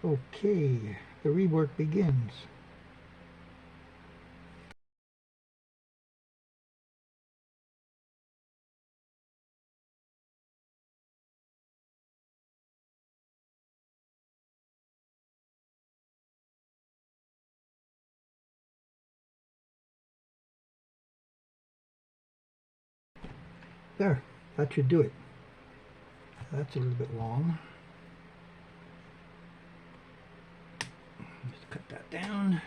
Okay, the rework begins. There, that should do it. That's a little bit long. Just cut that down.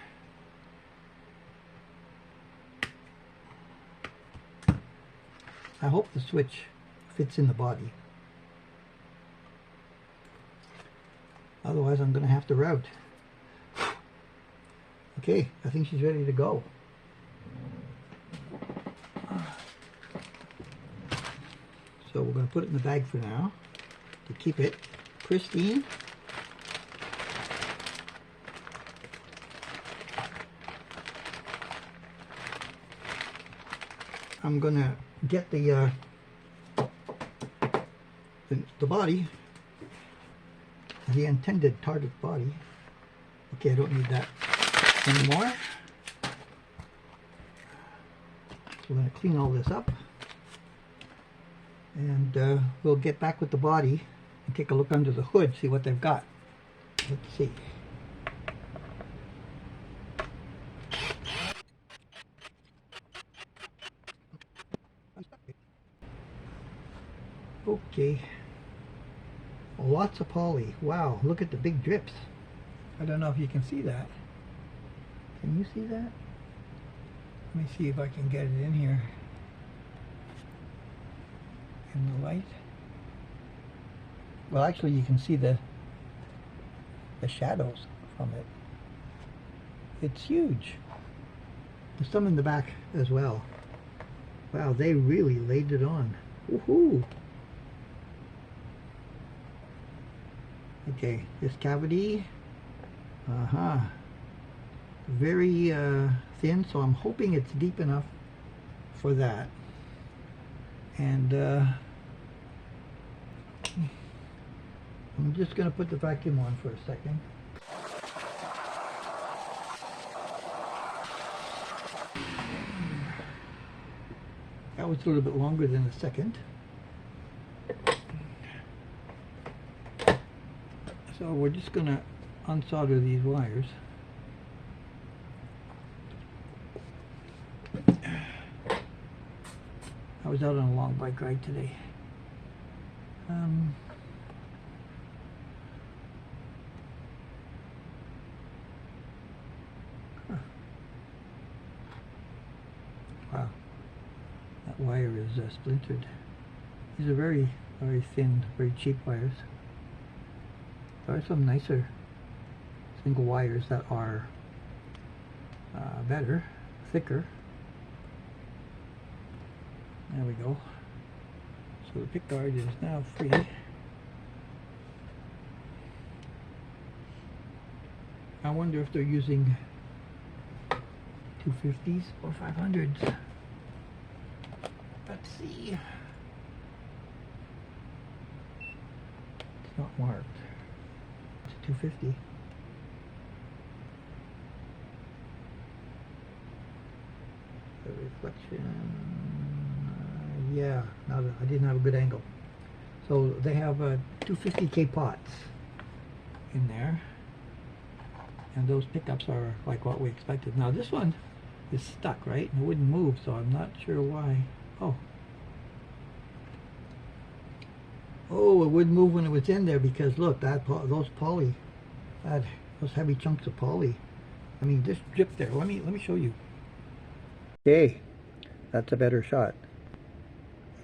I hope the switch fits in the body. Otherwise, I'm going to have to route. Okay, I think she's ready to go. So we're going to put it in the bag for now to keep it pristine. I'm going to get the body, the intended target body. Okay, I don't need that anymore. So we're going to clean all this up, and we'll get back with the body and take a look under the hood, see what they've got. Let's see. Okay, lots of poly. Wow, look at the big drips. I don't know if you can see that. Can you see that? Let me see if I can get it in here in the light. Well, actually you can see the shadows from it. It's huge. There's some in the back as well. Wow, they really laid it on. Woohoo! Okay, this cavity, very thin, so I'm hoping it's deep enough for that. And I'm just going to put the vacuum on for a second. That was a little bit longer than a second. So we're just going to unsolder these wires. I was out on a long bike ride today. Wow, that wire is splintered. These are very, very thin, very cheap wires. There are some nicer single wires that are better, thicker. There we go. So the pickguard is now free. I wonder if they're using 250s or 500s. Let's see. It's not marked. It's 250. The reflection. Yeah, no, I didn't have a good angle. So they have 250K pots in there, and those pickups are like what we expected. Now this one is stuck, right? And it wouldn't move, so I'm not sure why. Oh, it wouldn't move when it was in there because look, those poly, those heavy chunks of poly. I mean, just drip there. Let me show you. Okay, that's a better shot.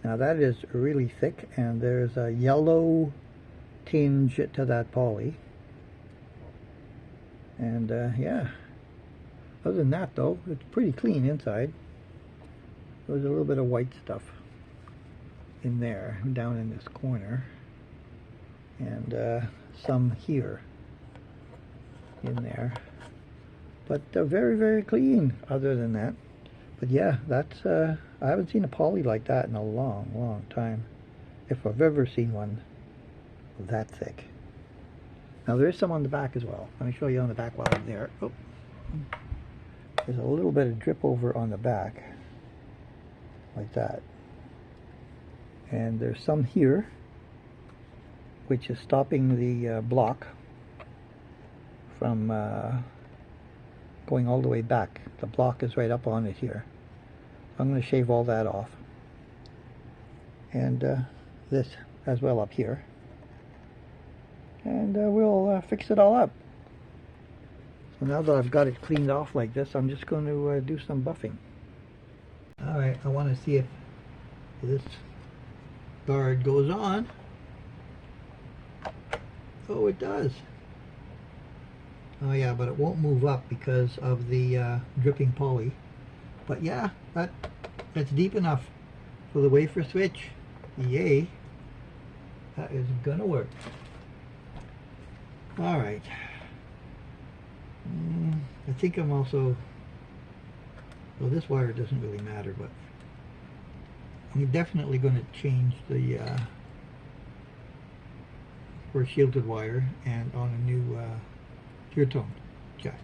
Now that is really thick, and there's a yellow tinge to that poly. And yeah, other than that though, it's pretty clean inside. There's a little bit of white stuff in there, down in this corner, and some here in there. But they're very, very clean other than that. But yeah, that's I haven't seen a poly like that in a long, long time. If I've ever seen one that thick. Now there is some on the back as well. Let me show you on the back while I'm there. Oh. There's a little bit of drip over on the back, like that. And there's some here, which is stopping the block from going all the way back. The block is right up on it here. I'm going to shave all that off. And this as well up here. And we'll fix it all up. So now that I've got it cleaned off like this, I'm just going to do some buffing. Alright, I want to see if this guard goes on. Oh, it does. Oh yeah, but it won't move up because of the dripping poly. But yeah, that's deep enough for the wafer switch. Yay. That is gonna work. Alright. I think I'm also... Well, this wire doesn't really matter, but I'm definitely going to change the for a shielded wire and on a new pure tone jack.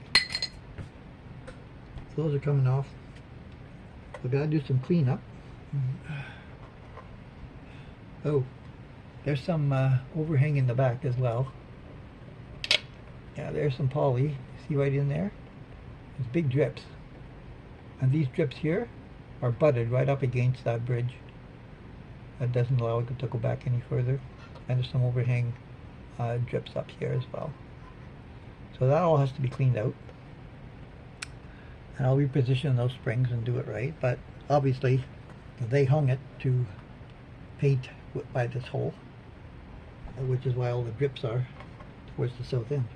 Those are coming off. I've got to do some cleanup. Oh, there's some overhang in the back as well. Yeah, there's some poly. See right in there? There's big drips. And these drips here are butted right up against that bridge. That doesn't allow it to go back any further. And there's some overhang drips up here as well. So that all has to be cleaned out. And I'll reposition those springs and do it right. But obviously, they hung it to paint by this hole, which is why all the drips are towards the south end.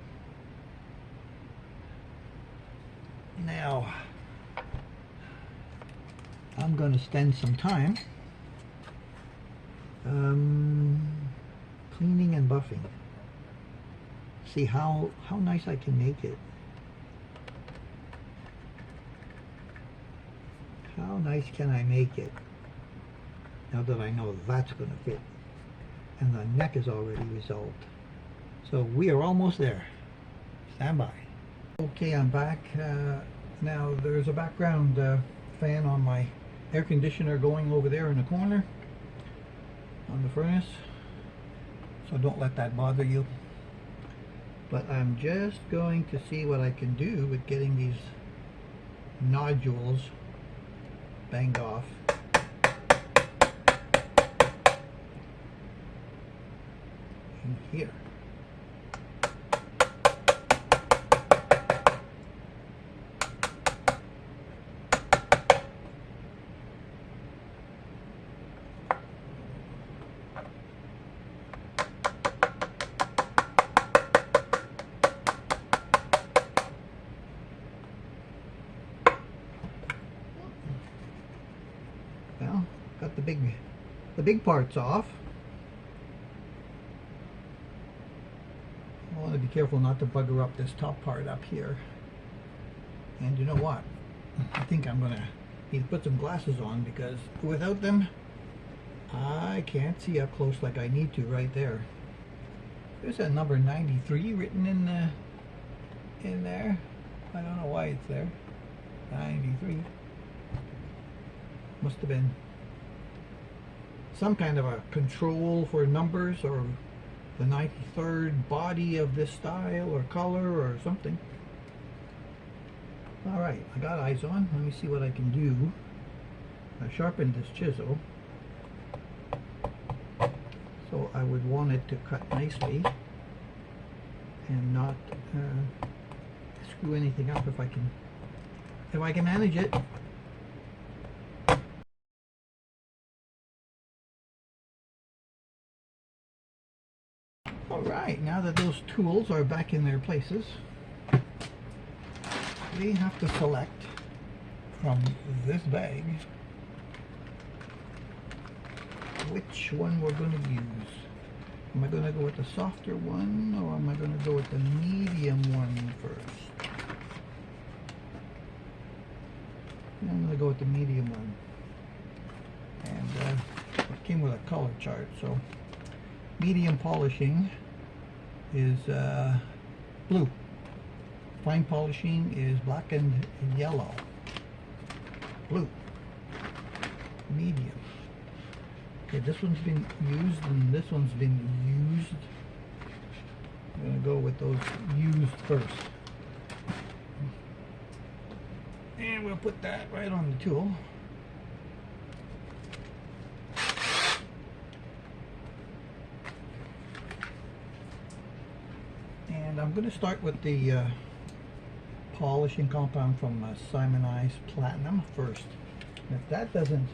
Now, I'm going to spend some time cleaning and buffing. See how nice I can make it. How nice can I make it? Now that I know that's going to fit. And the neck is already resolved. So we are almost there. Stand by. Okay, I'm back. Now there's a background fan on my air conditioner going over there in the corner on the furnace. So don't let that bother you. But I'm just going to see what I can do with getting these nodules banged off. In here. Well, got the big parts off. I want to be careful not to bugger up this top part up here. And you know what? I think I'm going to need to put some glasses on because without them, I can't see up close like I need to right there. There's a number 93 written in there. I don't know why it's there. 93. Must have been some kind of a control for numbers, or the 93rd body of this style or color or something. Alright, I got eyes on. Let me see what I can do. I sharpened this chisel, so I would want it to cut nicely and not screw anything up if I can manage it. Alright, now that those tools are back in their places, we have to select from this bag which one we're going to use. Am I going to go with the softer one, or am I going to go with the medium one first? I'm going to go with the medium one. And it came with a color chart, so medium polishing is blue. Fine polishing is black and yellow. Blue. Medium. Okay, this one's been used and this one's been used. I'm going to go with those used first. And we'll put that right on the tool. And I'm going to start with the polishing compound from Simonized Platinum first. And if that doesn't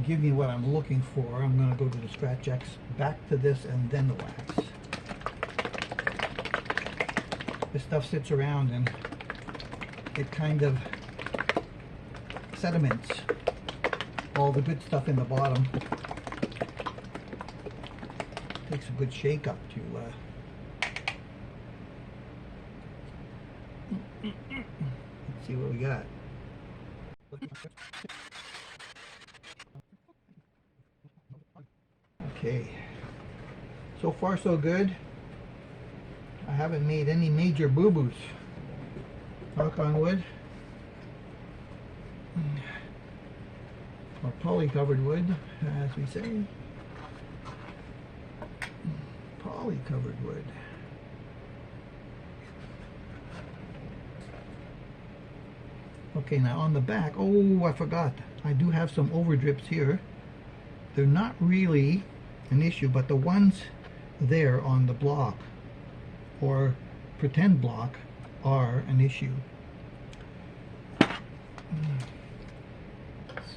give me what I'm looking for, I'm going to go to the Scratch X, back to this, and then the wax. This stuff sits around and it kind of sediments all the good stuff in the bottom. Takes a good shake up to let's see what we got. Okay, so far so good. I haven't made any major boo-boos. Knock on wood. Or poly-covered wood, as we say. Poly-covered wood. Okay, now on the back, oh, I forgot. I do have some overdrips here. They're not really an issue, but the ones there on the block or pretend block are an issue.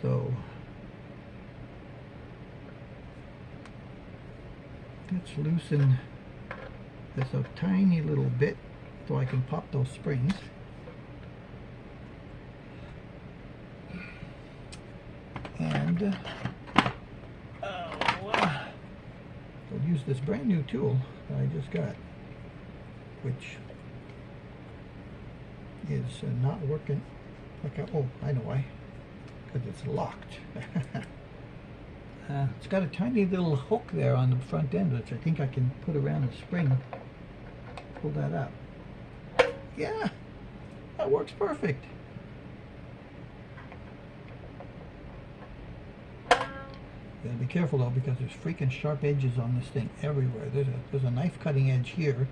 So let's loosen this a tiny little bit so I can pop those springs. And I'll use this brand new tool that I just got, which is not working like oh, I know why, because it's locked. It's got a tiny little hook there on the front end, which I think I can put around the spring, pull that up. Yeah, that works perfect. Gotta be careful though, because there's freaking sharp edges on this thing everywhere. There's a knife cutting edge here.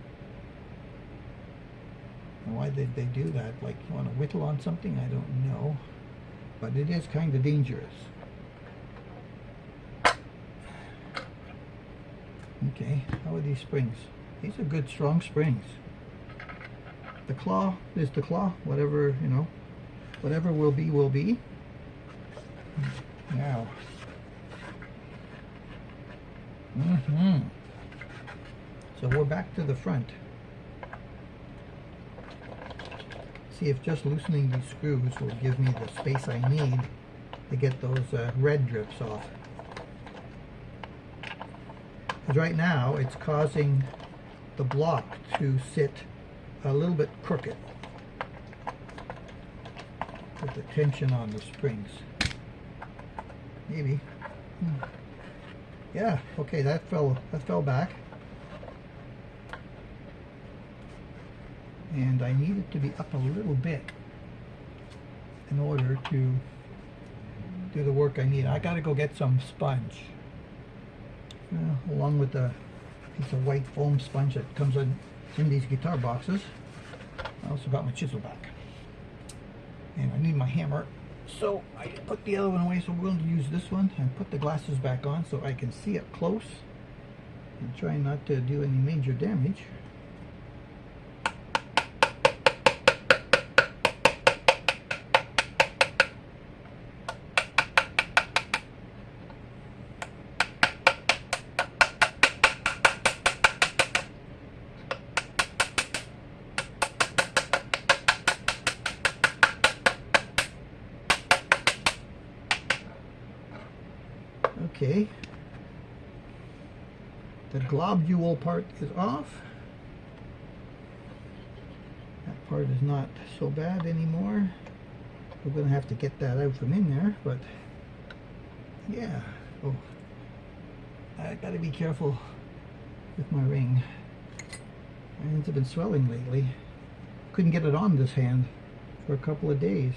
And why did they do that? Like, you want to whittle on something? I don't know. But it is kind of dangerous. Okay, how are these springs? These are good, strong springs. The claw is the claw. Whatever, you know, whatever will be, will be. Now. So we're back to the front. See if just loosening these screws will give me the space I need to get those red drips off. Because right now it's causing the block to sit a little bit crooked with the tension on the springs. Maybe. Yeah, okay, that fell back. And I need it to be up a little bit in order to do the work I need. I gotta go get some sponge, along with the piece of white foam sponge that comes in these guitar boxes. I also got my chisel back, and I need my hammer. So I put the other one away, so we're going to use this one and put the glasses back on so I can see it close and try not to do any major damage. Okay, the globule part is off. That part is not so bad anymore. We're going to have to get that out from in there, but yeah. Oh, I got to be careful with my ring. My hands have been swelling lately. Couldn't get it on this hand for a couple of days.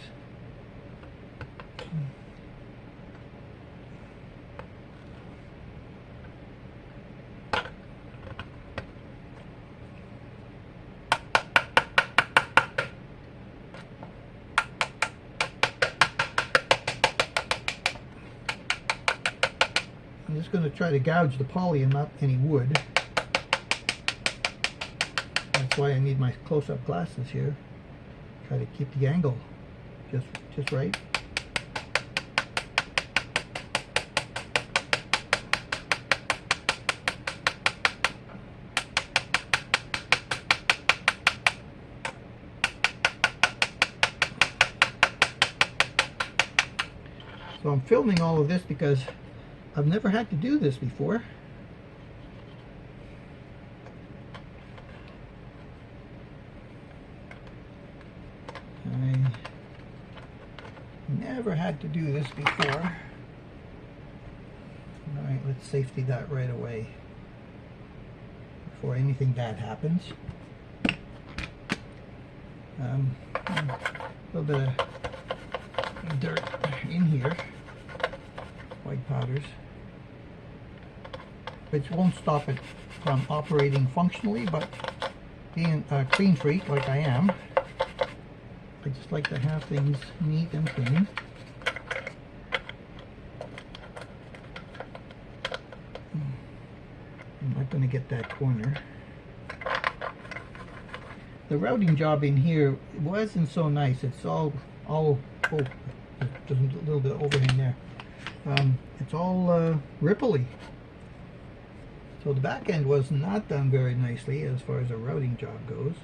I'm just going to try to gouge the poly and not any wood. That's why I need my close-up glasses here. Try to keep the angle just right. So I'm filming all of this because I've never had to do this before. I never had to do this before. Alright, let's safety that right away before anything bad happens. A little bit of dirt in here, white powders, which won't stop it from operating functionally, but being a clean freak like I am, I just like to have things neat and clean. I'm not going to get that corner. The routing job in here wasn't so nice. It's all oh, there's a little bit of overhang there. It's all ripply. So the back end was not done very nicely as far as a routing job goes.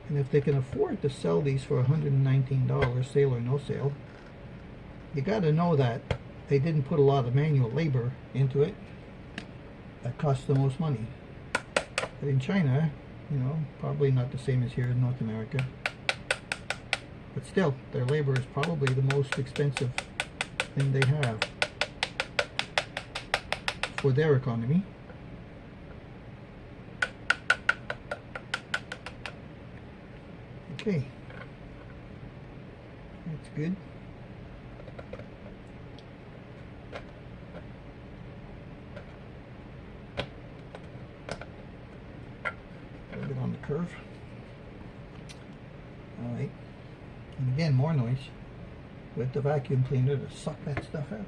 And if they can afford to sell these for $119, sale or no sale, you got to know that they didn't put a lot of manual labor into it. That costs the most money. But in China, you know, probably not the same as here in North America. But still, their labor is probably the most expensive thing they have for their economy. Okay, that's good. A little bit on the curve. All right, and again, more noise with the vacuum cleaner to suck that stuff out.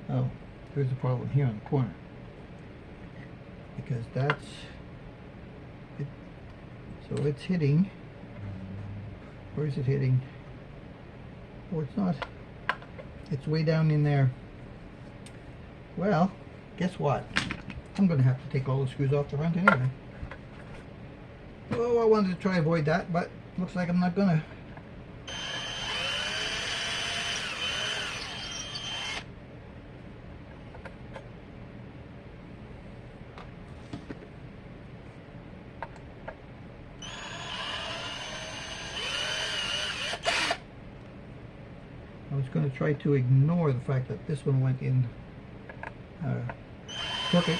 Oh, there's a problem here on the corner. Because that's it. So it's hitting. Where is it hitting? Oh, it's not. It's way down in there. Well, guess what? I'm going to have to take all the screws off the front anyway. Oh, I wanted to try to avoid that, but looks like I'm not going to. I was going to try to ignore the fact that this one went in crooked.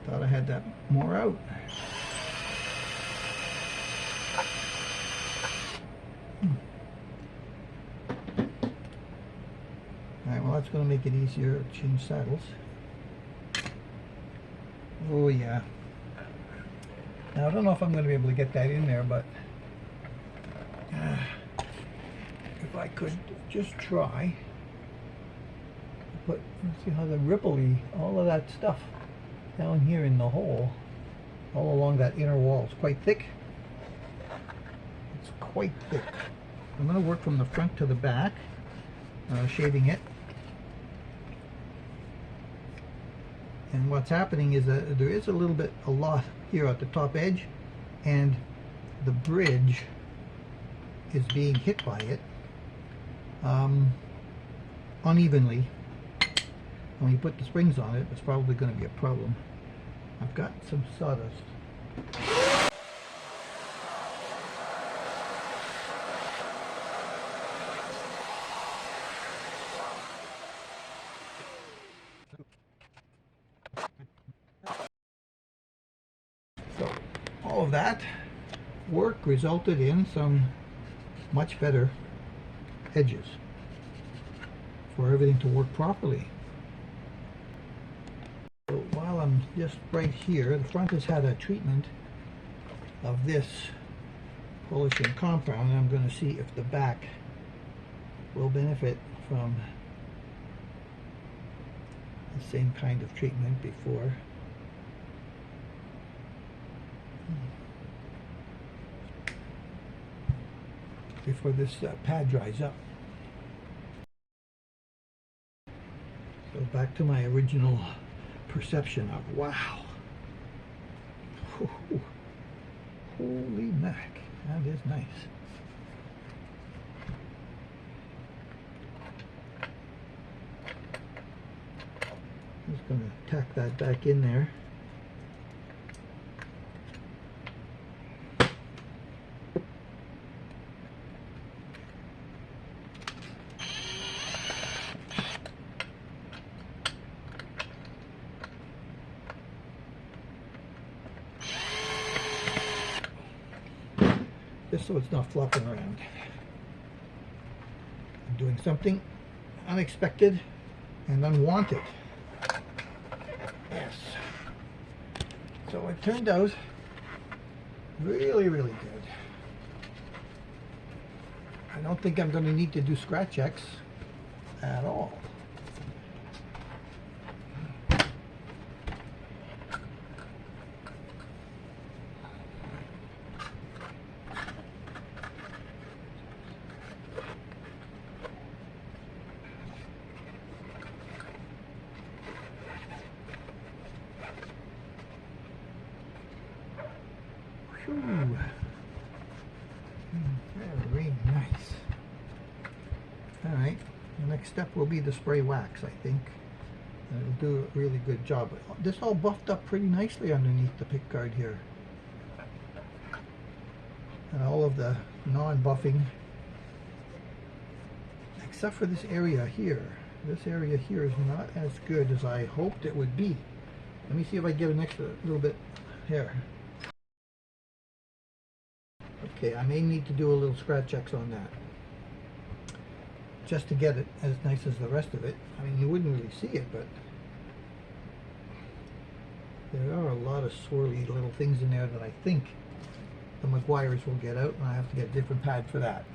Thought I had that more out. Alright, well that's going to make it easier to change saddles. Oh yeah. Now I don't know if I'm going to be able to get that in there, but if I could just try. But let's see how the ripply, all of that stuff down here in the hole, all along that inner wall, is quite thick. It's quite thick. I'm going to work from the front to the back, shading it. And what's happening is that there is a lot here at the top edge, and the bridge is being hit by it unevenly. When you put the springs on it, it's probably going to be a problem. I've got some sawdust. So all of that work resulted in some much better edges for everything to work properly. So while I'm just right here, the front has had a treatment of this polishing compound, and I'm going to see if the back will benefit from the same kind of treatment before this pad dries up. So back to my original perception of wow. Holy mac, that is nice. Just going to tack that back in there. Just so it's not flopping around. I'm doing something unexpected and unwanted. Yes. So it turned out really, really good. I don't think I'm going to need to do scratch checks at all. Ooh. Very nice. Alright, the next step will be the spray wax, I think. It'll do a really good job. This all buffed up pretty nicely underneath the pickguard here. And all of the non-buffing, except for this area here. This area here is not as good as I hoped it would be. Let me see if I get an extra little bit here. Okay, I may need to do a little scratch checks on that, just to get it as nice as the rest of it. I mean, you wouldn't really see it, but there are a lot of swirly little things in there that I think the McGuire's will get out, and I have to get a different pad for that.